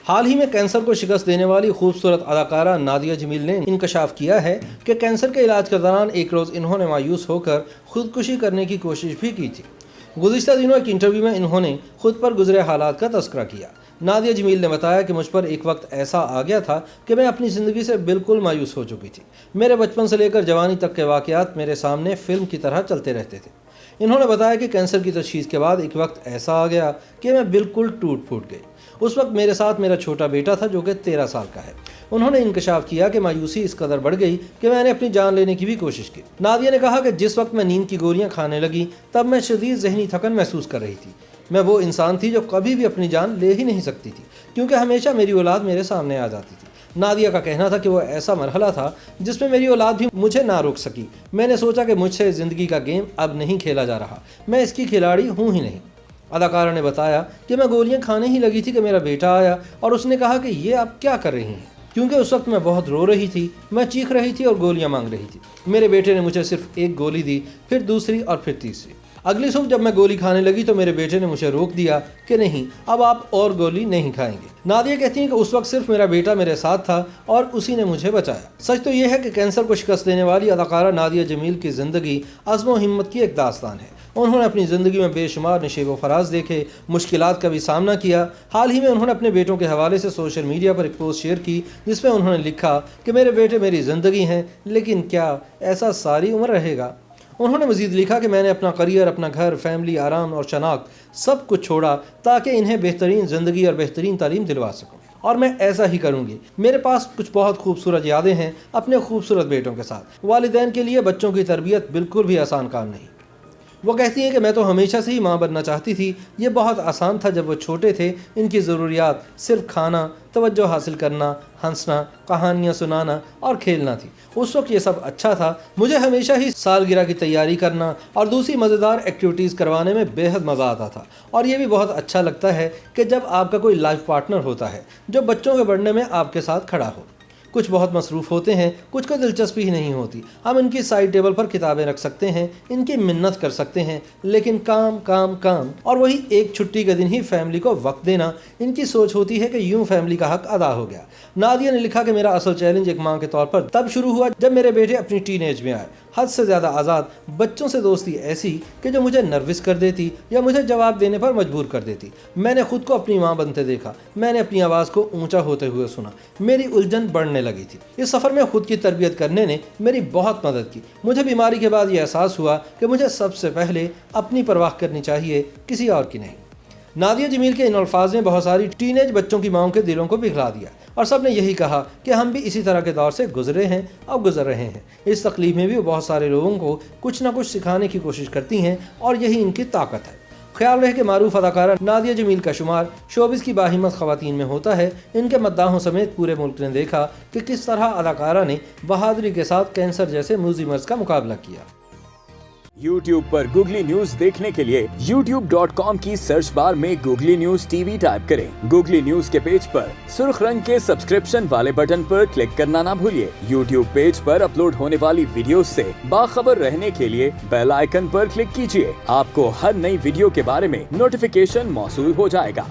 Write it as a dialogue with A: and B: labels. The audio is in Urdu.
A: حال ہی میں کینسر کو شکست دینے والی خوبصورت اداکارہ نادیہ جمیل نے انکشاف کیا ہے کہ کینسر کے علاج کے دوران ایک روز انہوں نے مایوس ہو کر خودکشی کرنے کی کوشش بھی کی تھی۔ گزشتہ دنوں ایک انٹرویو میں انہوں نے خود پر گزرے حالات کا تذکرہ کیا۔ نادیہ جمیل نے بتایا کہ مجھ پر ایک وقت ایسا آ گیا تھا کہ میں اپنی زندگی سے بالکل مایوس ہو چکی تھی۔ میرے بچپن سے لے کر جوانی تک کے واقعات میرے سامنے فلم کی طرح چلتے رہتے تھے۔ انہوں نے بتایا کہ کینسر کی تشخیص کے بعد ایک وقت ایسا آ گیا کہ میں بالکل ٹوٹ پھوٹ گئی۔ اس وقت میرے ساتھ میرا چھوٹا بیٹا تھا جو کہ 13 سال کا ہے۔ انہوں نے انکشاف کیا کہ مایوسی اس قدر بڑھ گئی کہ میں نے اپنی جان لینے کی بھی کوشش کی۔ نادیہ نے کہا کہ جس وقت میں نیند کی گولیاں کھانے لگی تب میں شدید ذہنی تھکن محسوس کر رہی تھی۔ میں وہ انسان تھی جو کبھی بھی اپنی جان لے ہی نہیں سکتی تھی کیونکہ ہمیشہ میری اولاد میرے سامنے آ جاتی تھی۔ نادیہ کا کہنا تھا کہ وہ ایسا مرحلہ تھا جس میں میری اولاد بھی مجھے نہ روک سکی۔ میں نے سوچا کہ مجھ سے زندگی کا گیم اب نہیں کھیلا جا رہا، میں اس کی کھلاڑی ہوں ہی نہیں۔ اداکارہ نے بتایا کہ میں گولیاں کھانے ہی لگی تھی کہ میرا بیٹا آیا اور اس نے کہا کہ یہ آپ کیا کر رہی ہیں، کیونکہ اس وقت میں بہت رو رہی تھی، میں چیخ رہی تھی اور گولیاں مانگ رہی تھی۔ میرے بیٹے نے مجھے صرف ایک گولی دی، پھر دوسری اور پھر تیسری۔ اگلی صبح جب میں گولی کھانے لگی تو میرے بیٹے نے مجھے روک دیا کہ نہیں، اب آپ اور گولی نہیں کھائیں گے۔ نادیہ کہتی ہیں کہ اس وقت صرف میرا بیٹا میرے ساتھ تھا اور اسی نے مجھے بچایا۔ سچ تو یہ ہے کہ کینسر کو شکست دینے والی اداکارہ نادیہ جمیل کی زندگی عزم و ہمت کی ایک داستان ہے۔ انہوں نے اپنی زندگی میں بے شمار نشیب و فراز دیکھے، مشکلات کا بھی سامنا کیا۔ حال ہی میں انہوں نے اپنے بیٹوں کے حوالے سے سوشل میڈیا پر ایک پوسٹ شیئر کی جس میں انہوں نے لکھا کہ میرے بیٹے میری زندگی ہیں، لیکن کیا ایسا ساری عمر رہے گا؟ انہوں نے مزید لکھا کہ میں نے اپنا کریئر، اپنا گھر، فیملی، آرام اور شناخت سب کچھ چھوڑا تاکہ انہیں بہترین زندگی اور بہترین تعلیم دلوا سکوں، اور میں ایسا ہی کروں گی۔ میرے پاس کچھ بہت خوبصورت یادیں ہیں اپنے خوبصورت بیٹوں کے ساتھ۔ والدین کے لیے بچوں کی تربیت بالکل بھی آسان کام نہیں۔ وہ کہتی ہیں کہ میں تو ہمیشہ سے ہی ماں بننا چاہتی تھی، یہ بہت آسان تھا جب وہ چھوٹے تھے۔ ان کی ضروریات صرف کھانا، توجہ حاصل کرنا، ہنسنا، کہانیاں سنانا اور کھیلنا تھی۔ اس وقت یہ سب اچھا تھا۔ مجھے ہمیشہ ہی سالگرہ کی تیاری کرنا اور دوسری مزیدار ایکٹیویٹیز کروانے میں بے حد مزہ آتا تھا، اور یہ بھی بہت اچھا لگتا ہے کہ جب آپ کا کوئی لائف پارٹنر ہوتا ہے جو بچوں کے بڑھنے میں آپ کے ساتھ کھڑا ہو۔ کچھ بہت مصروف ہوتے ہیں، کچھ کو دلچسپی ہی نہیں ہوتی۔ ہم ان کی سائڈ ٹیبل پر کتابیں رکھ سکتے ہیں، ان کی منت کر سکتے ہیں، لیکن کام کام کام، اور وہی ایک چھٹی کے دن ہی فیملی کو وقت دینا۔ ان کی سوچ ہوتی ہے کہ یوں فیملی کا حق ادا ہو گیا۔ نادیہ نے لکھا کہ میرا اصل چیلنج ایک ماں کے طور پر تب شروع ہوا جب میرے بیٹے اپنی ٹین ایج میں آئے۔ حد سے زیادہ آزاد بچوں سے دوستی ایسی کہ جو مجھے نروس کر دیتی یا مجھے جواب دینے پر مجبور کر دیتی۔ میں نے خود کو اپنی ماں بنتے دیکھا، میں نے اپنی آواز کو اونچا ہوتے ہوئے سنا، میری الجھن بڑھنے لگی تھی۔ اس سفر میں خود کی تربیت کرنے نے میری بہت مدد کی۔ مجھے بیماری کے بعد یہ احساس ہوا کہ مجھے سب سے پہلے اپنی پرواہ کرنی چاہیے، کسی اور کی نہیں۔ نادیہ جمیل کے ان الفاظ نے بہت ساری ٹین ایج بچوں کی ماؤں کے دلوں کو پگھلا دیا، اور سب نے یہی کہا کہ ہم بھی اسی طرح کے دور سے گزرے ہیں اور گزر رہے ہیں۔ اس تکلیف میں بھی وہ بہت سارے لوگوں کو کچھ نہ کچھ سکھانے کی کوشش کرتی ہیں، اور یہی ان کی طاقت ہے۔ خیال رہے کہ معروف اداکارہ نادیہ جمیل کا شمار شوبز کی باہمت خواتین میں ہوتا ہے۔ ان کے مداحوں سمیت پورے ملک نے دیکھا کہ کس طرح اداکارہ نے بہادری کے ساتھ کینسر جیسے موذی مرض کا مقابلہ کیا۔
B: YouTube پر گوگلی نیوز دیکھنے کے لیے youtube.com کی سرچ بار میں googly news T V type کریں۔ گوگلی نیوز کے پیج پر سرخ رنگ کے سبسکرپشن والے بٹن پر کلک کرنا نہ بھولیے۔ YouTube پیج پر اپلوڈ ہونے والی ویڈیوز سے باخبر رہنے کے لیے بیل آئیکن پر کلک کیجیے۔ آپ کو ہر نئی ویڈیو کے بارے میں نوٹیفیکیشن موصول ہو جائے گا۔